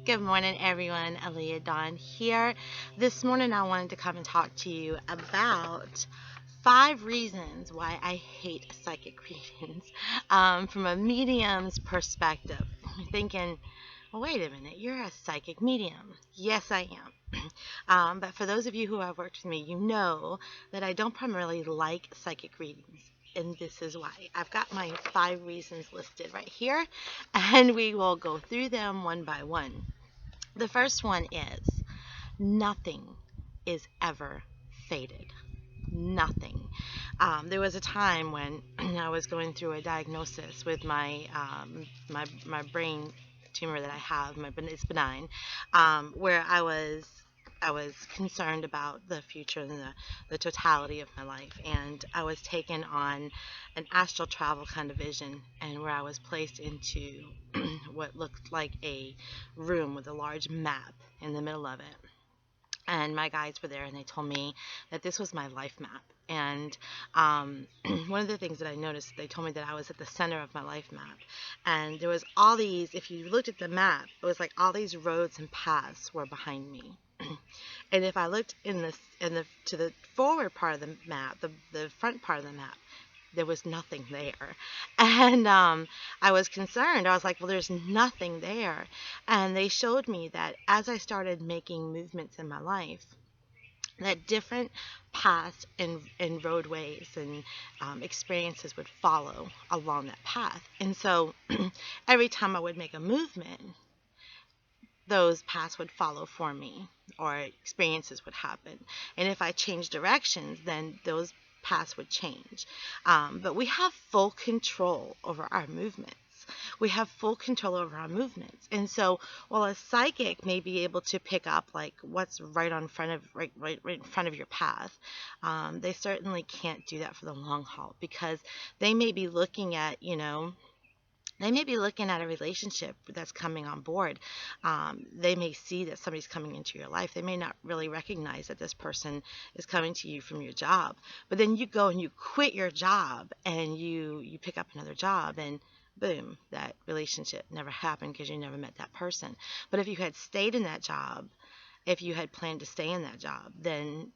Good morning, everyone. Alea Dawn here. This morning, I wanted to come and talk to you about 5 reasons why I hate psychic readings from a medium's perspective. You're thinking, well, wait a minute, you're a psychic medium. Yes, I am. But for those of you who have worked with me, you know that I don't primarily like psychic readings. And this is why. I've got my 5 reasons listed right here, and we will go through them one by one. The first one is nothing is ever faded. Nothing. There was a time when I was going through a diagnosis with my brain tumor that I have. It's benign, where I was concerned about the future and the totality of my life. And I was taken on an astral travel kind of vision, and where I was placed into what looked like a room with a large map in the middle of it. And my guides were there, and they told me that this was my life map. And one of the things that I noticed, they told me that I was at the center of my life map. And there was all these, if you looked at the map, it was like all these roads and paths were behind me. And if I looked to the forward part of the map, the front part of the map, there was nothing there. And I was concerned. I was like, well, there's nothing there. And they showed me that as I started making movements in my life, that different paths and roadways and experiences would follow along that path. And so every time I would make a movement, those paths would follow for me, or experiences would happen. And if I changed directions, then those paths would change. But we have full control over our movements. We have full control over our movements. And so while a psychic may be able to pick up like what's right on front of right in front of your path, they certainly can't do that for the long haul, because they may be looking at, they may be looking at a relationship that's coming on board. They may see that somebody's coming into your life. They may not really recognize that this person is coming to you from your job. But then you go and you quit your job, and you pick up another job, and boom, that relationship never happened because you never met that person. But if you had stayed in that job, if you had planned to stay in that job, then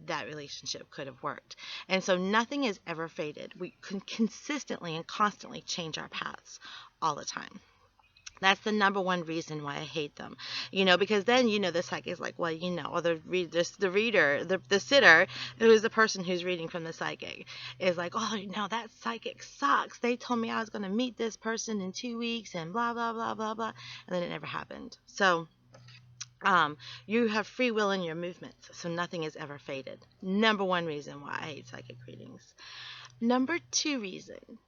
that relationship could have worked. And so nothing is ever faded. We can consistently and constantly change our paths all the time. That's the number one reason why I hate them, because then, the psychic is like, well, or the reader, the sitter, who is the person who's reading from the psychic, is like, oh, that psychic sucks. They told me I was going to meet this person in 2 weeks and blah, blah, blah, blah, blah. And then it never happened. So you have free will in your movements, so nothing is ever faded. Number one reason why I hate psychic readings. Number two reason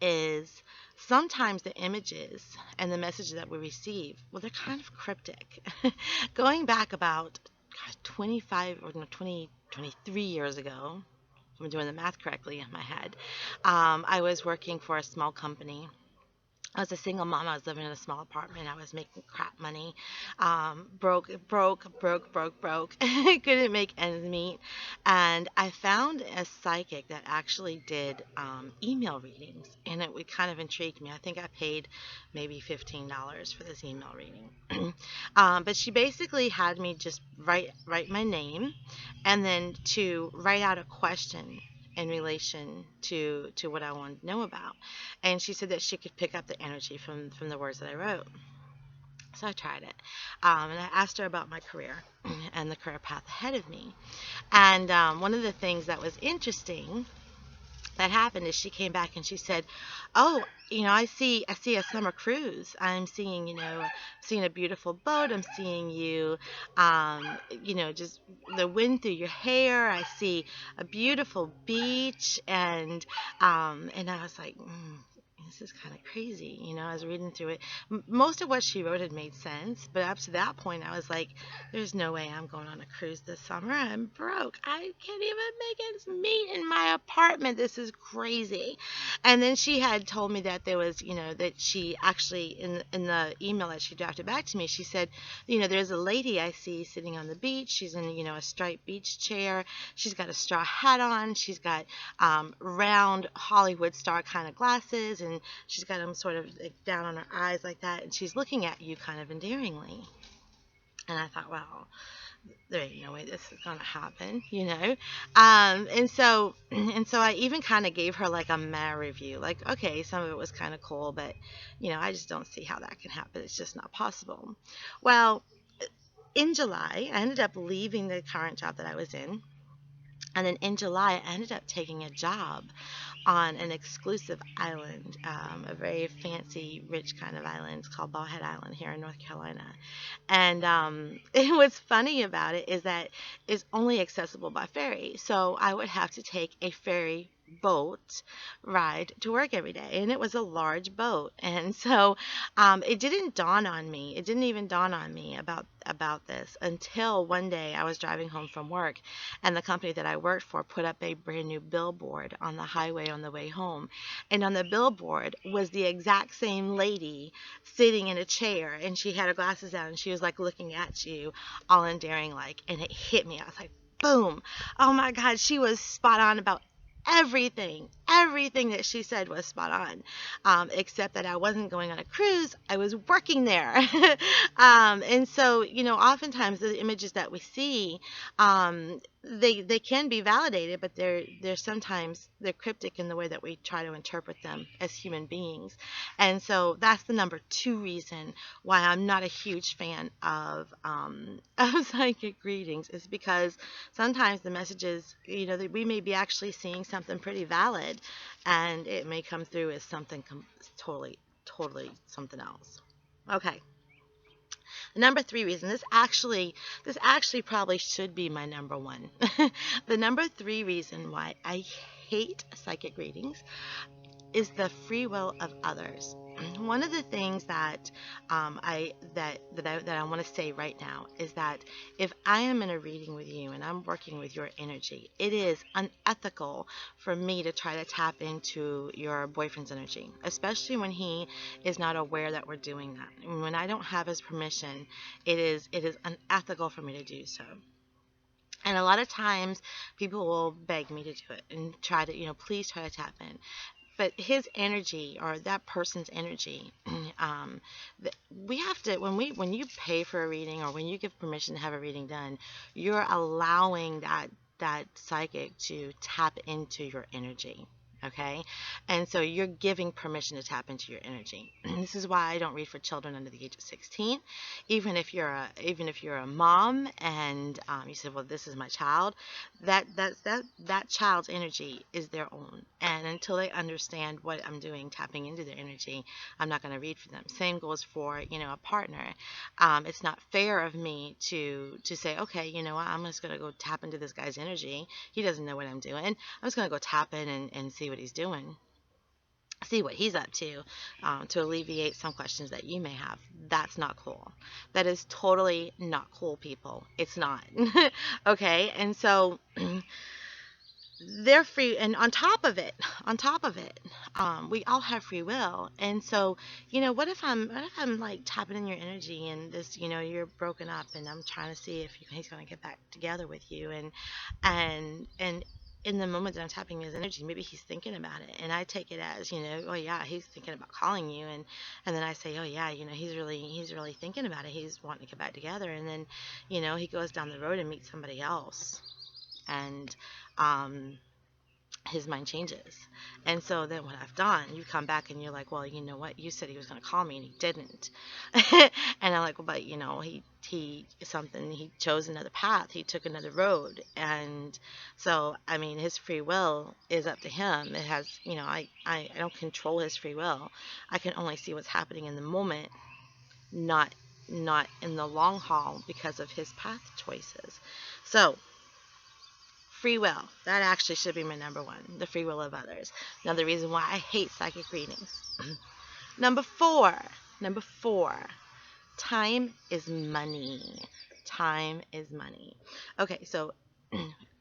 is sometimes the images and the messages that we receive, well, they're kind of cryptic. Going back about 25 or 20, 23 years ago, if I'm doing the math correctly in my head, I was working for a small company. I was a single mom. I was living in a small apartment. I was making crap money. Broke. Couldn't make ends meet. And I found a psychic that actually did email readings, and it kind of intrigued me. I think I paid maybe $15 for this email reading. But she basically had me just write my name, and then to write out a question in relation to what I wanted to know about. And she said that she could pick up the energy from the words that I wrote. So I tried it. And I asked her about my career and the career path ahead of me. And one of the things that was interesting that happened is she came back and she said, oh, I see a summer cruise. I'm seeing a beautiful boat. I'm seeing you, just the wind through your hair. I see a beautiful beach. And I was like, this is kind of crazy. I was reading through it. Most of what she wrote had made sense, but up to that point, I was like, there's no way I'm going on a cruise this summer. I'm broke. I can't even make ends meet in my apartment. This is crazy. And then she had told me that there was, that she actually, in the email that she drafted back to me, she said, there's a lady I see sitting on the beach. She's in, a striped beach chair. She's got a straw hat on. She's got round Hollywood star kind of glasses, and she's got them sort of like down on her eyes like that, and she's looking at you kind of endearingly. And I thought, well, there ain't no way this is gonna happen, you know. And so and so I even kind of gave her like a meh review, like, okay, some of it was kind of cool, but I just don't see how that can happen. It's just not possible. Well, in July, I ended up leaving the current job that I was in. And then in July, I ended up taking a job on an exclusive island, a very fancy, rich kind of island. It's called Ballhead Island here in North Carolina. And what's funny about it is that it's only accessible by ferry. So I would have to take a ferry boat ride to work every day. And it was a large boat. And so it didn't dawn on me. It didn't even dawn on me about this until one day I was driving home from work, and the company that I worked for put up a brand new billboard on the highway on the way home. And on the billboard was the exact same lady sitting in a chair, and she had her glasses down, and she was like looking at you all endearing like, and it hit me. I was like, boom. Oh my God, she was spot on about everything that she said was spot on, except that I wasn't going on a cruise. I was working there. And so, oftentimes the images that we see, they can be validated, but they're sometimes they're cryptic in the way that we try to interpret them as human beings. And so that's the number two reason why I'm not a huge fan of of psychic readings, is because sometimes the messages, that we may be actually seeing something pretty valid, and it may come through as something totally something else. Okay. The number three reason, this actually probably should be my number one. The number three reason why I hate psychic readings is the free will of others. One of the things that I want to say right now is that if I am in a reading with you and I'm working with your energy, it is unethical for me to try to tap into your boyfriend's energy, especially when he is not aware that we're doing that. And when I don't have his permission, it is unethical for me to do so. And a lot of times people will beg me to do it and try to, please try to tap in. But his energy, or that person's energy, we have to, when you pay for a reading, or when you give permission to have a reading done, you're allowing that psychic to tap into your energy. Okay, and so you're giving permission to tap into your energy. This is why I don't read for children under the age of 16. Even if you're a mom, and you said, well, this is my child, that child's energy is their own, and until they understand what I'm doing, tapping into their energy, I'm not going to read for them. Same goes for a partner. It's not fair of me to say, okay, you know what, I'm just going to go tap into this guy's energy. He doesn't know what I'm doing. I'm just going to go tap in and see what he's doing, see what he's up to alleviate some questions that you may have. That's not cool. That is totally not cool, people. It's not. Okay, and so they're free, and on top of it, we all have free will. And so, what if I'm like tapping in your energy, and this, you're broken up, and I'm trying to see if he's going to get back together with you, and in the moment that I'm tapping his energy, maybe he's thinking about it, and I take it as, oh yeah, he's thinking about calling you, and then I say, oh yeah, he's really thinking about it, he's wanting to get back together, and then, he goes down the road and meets somebody else, and um his mind changes. And so then what I've done, you come back and you're like, well, you know what? You said he was going to call me and he didn't. And I'm like, well, but he chose another path. He took another road. And so, I mean, his free will is up to him. It has, I don't control his free will. I can only see what's happening in the moment, not in the long haul because of his path choices. So, free will. That actually should be my number one. The free will of others. Another reason why I hate psychic readings. Number four. Number four. Time is money. Time is money. Okay, so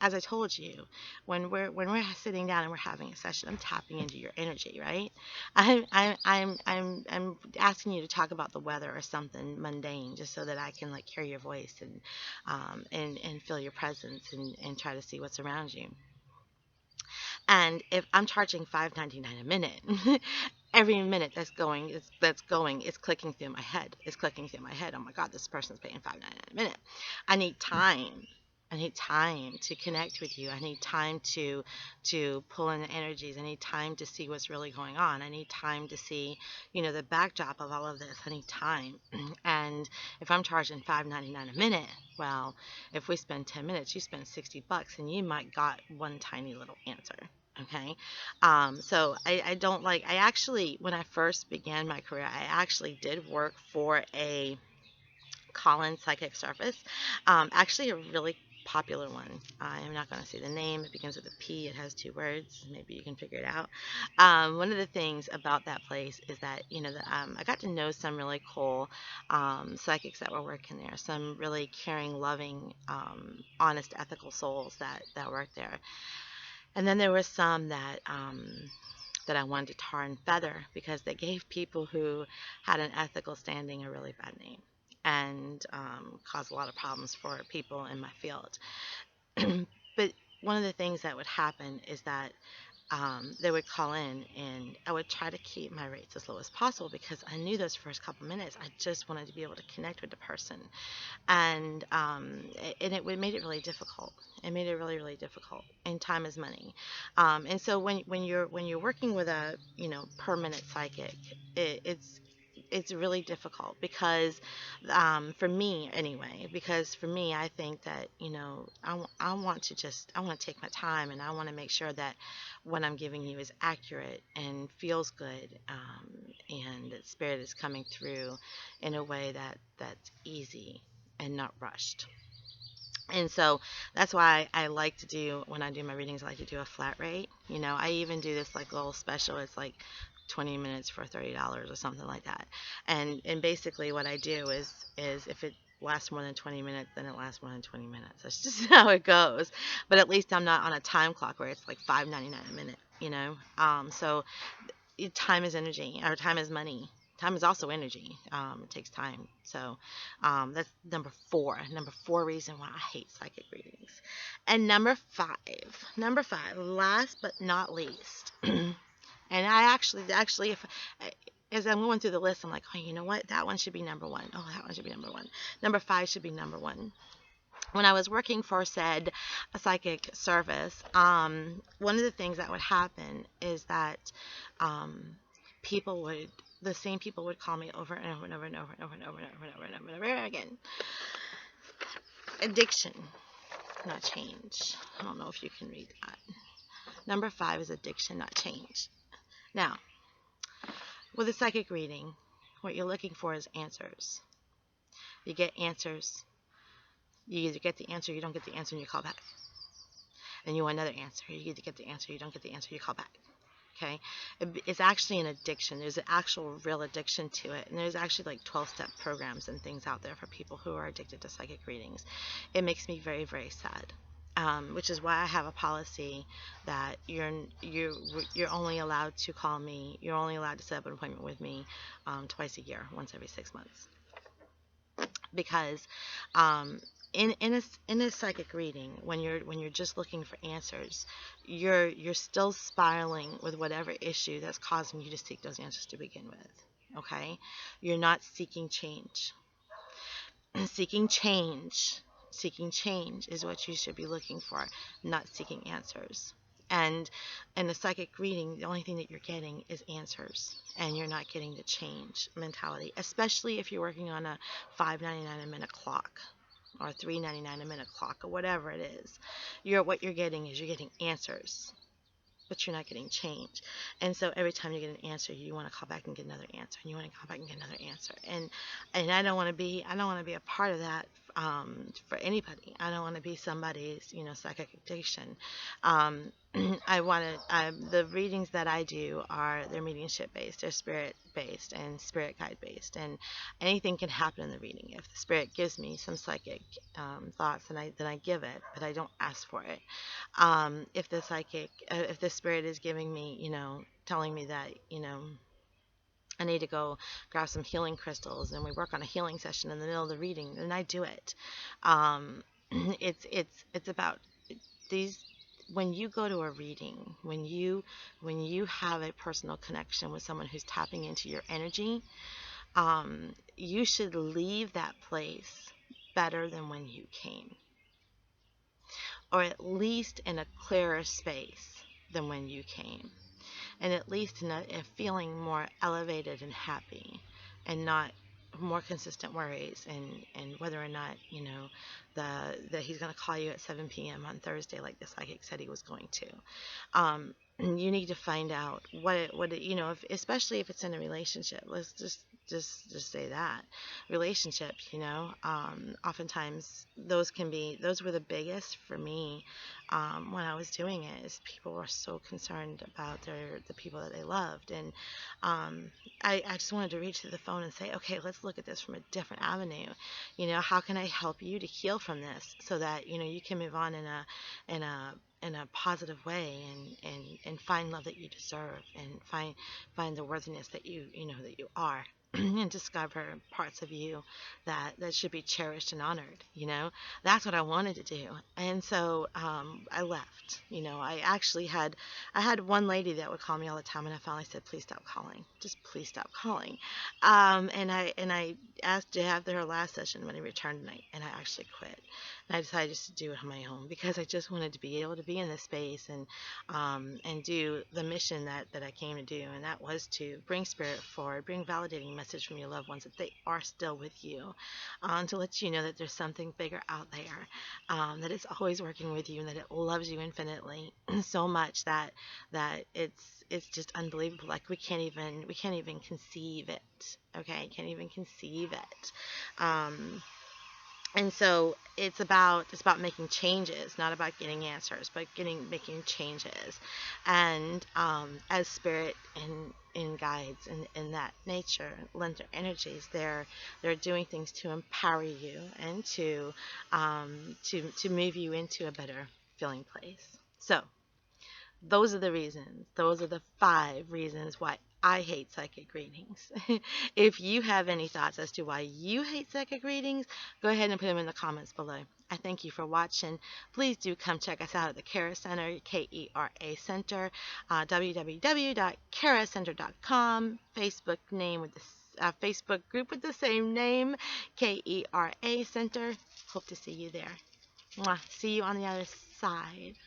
as I told you, when we're sitting down and we're having a session, I'm tapping into your energy, right? I'm asking you to talk about the weather or something mundane, just so that I can like hear your voice and feel your presence and try to see what's around you. And if I'm charging $5.99 a minute, every minute that's going is clicking through my head. It's clicking through my head. Oh my God, this person's paying $5.99 a minute. I need time. I need time to connect with you. I need time to pull in the energies. I need time to see what's really going on. I need time to see, the backdrop of all of this. I need time. And if I'm charging $5.99 a minute, well, if we spend 10 minutes, you spend $60 and you might got one tiny little answer. Okay. So I don't like, I actually, when I first began my career, I actually did work for a call-in psychic service. Actually, a really popular one. I'm not going to say the name. It begins with a P. It has two words. Maybe you can figure it out. One of the things about that place is that, I got to know some really cool psychics that were working there, some really caring, loving, honest, ethical souls that work there. And then there were some that I wanted to tar and feather because they gave people who had an ethical standing a really bad name and caused a lot of problems for people in my field. But one of the things that would happen is that they would call in, and I would try to keep my rates as low as possible because I knew those first couple minutes I just wanted to be able to connect with the person, and it made it really difficult. It made it really, really difficult, and time is money. And so when you're working with a per minute psychic, it's really difficult because for me anyway, because for me I think that I want to take my time, and I want to make sure that what I'm giving you is accurate and feels good, and that spirit is coming through in a way that's easy and not rushed. And so that's why I like to do, when I do my readings, I like to do a flat rate. I even do this like little special. It's like 20 minutes for $30 or something like that. And basically what I do is if it lasts more than 20 minutes, then it lasts more than 20 minutes. That's just how it goes. But at least I'm not on a time clock where it's like $5.99 a minute. So time is energy, or time is money. Time is also energy. It takes time. So that's number four. Number four reason why I hate psychic readings. And number five, last but not least. And I actually, if as I'm going through the list, I'm like, oh, you know what? That one should be number one. Oh, that one should be number one. Number five should be number one. When I was working for said a psychic service, one of the things that would happen is that um, people would the same people would call me over and over and over and over and over and over and over and over and over and over again. Addiction, not change. I don't know if you can read that. Number five is addiction, not change. Now, with a psychic reading, what you're looking for is answers. You get answers. You either get the answer, you don't get the answer, and you call back. And you want another answer. You either get the answer, you don't get the answer, you call back. Okay? It's actually an addiction. There's an actual real addiction to it. And there's actually like 12-step programs and things out there for people who are addicted to psychic readings. It makes me very, very sad. Which is why I have a policy that you're only allowed to call me. You're only allowed to set up an appointment with me twice a year, once every 6 months, because in a psychic reading, when you're just looking for answers, you're still spiraling with whatever issue that's causing you to seek those answers to begin with. Okay, you're not seeking change. seeking change Seeking change is what you should be looking for, not seeking answers. And in a psychic reading, the only thing that you're getting is answers, and you're not getting the change mentality, especially if you're working on a $5.99 a minute clock or $3.99 a minute clock or whatever it is. What you're getting is you're getting answers, but you're not getting change. And so every time you get an answer, you want to call back and get another answer, and you want to call back and get another answer. And I don't want to be a part of that for anybody. I don't want to be somebody's psychic addiction. Um, the readings that I do they're mediumship based, they're spirit based and spirit guide based, and anything can happen in the reading. If the spirit gives me some psychic thoughts, then I give it, but I don't ask for it. If the spirit is giving me, telling me that, I need to go grab some healing crystals and we work on a healing session in the middle of the reading, then I do it. It's about these when you go to a reading, when you have a personal connection with someone who's tapping into your energy, you should leave that place better than when you came, or at least in a clearer space than when you came, and at least in a feeling more elevated and happy, and not more consistent worries, and whether or not that he's going to call you at 7 p.m. on Thursday like the psychic said he was going to. You need to find out if, especially if it's in a relationship. Let's just say that relationships, oftentimes those were the biggest for me, when I was doing it, is people were so concerned about the people that they loved. And I just wanted to reach to the phone and say, okay, let's look at this from a different avenue. How can I help you to heal from this, so that you can move on in a in a positive way, and find love that you deserve, and find the worthiness that you are, and discover parts of you that should be cherished and honored. That's what I wanted to do. And so I left. I had one lady that would call me all the time, and I finally said, please stop calling, just please stop calling. And I asked to have her last session when he returned tonight, and I actually quit. And I decided just to do it on my own, because I just wanted to be able to be in this space, and do the mission that I came to do, and that was to bring spirit forward, bring validating message from your loved ones that they are still with you, to let you know that there's something bigger out there, that it's always working with you, and that it loves you infinitely, so much that it's just unbelievable. Like we can't even conceive it. Okay, can't even conceive it. And so it's about making changes, not about getting answers, but making changes. And as spirit and guides and that nature lend their energies, they're doing things to empower you, and to move you into a better feeling place. So those are the reasons. Those are the 5 reasons why I hate psychic readings. If you have any thoughts as to why you hate psychic readings, go ahead and put them in the comments below. I thank you for watching. Please do come check us out at the Kera Center, Kera Center, www.keracenter.com. Facebook group with the same name, Kera Center. Hope to see you there. Mwah. See you on the other side.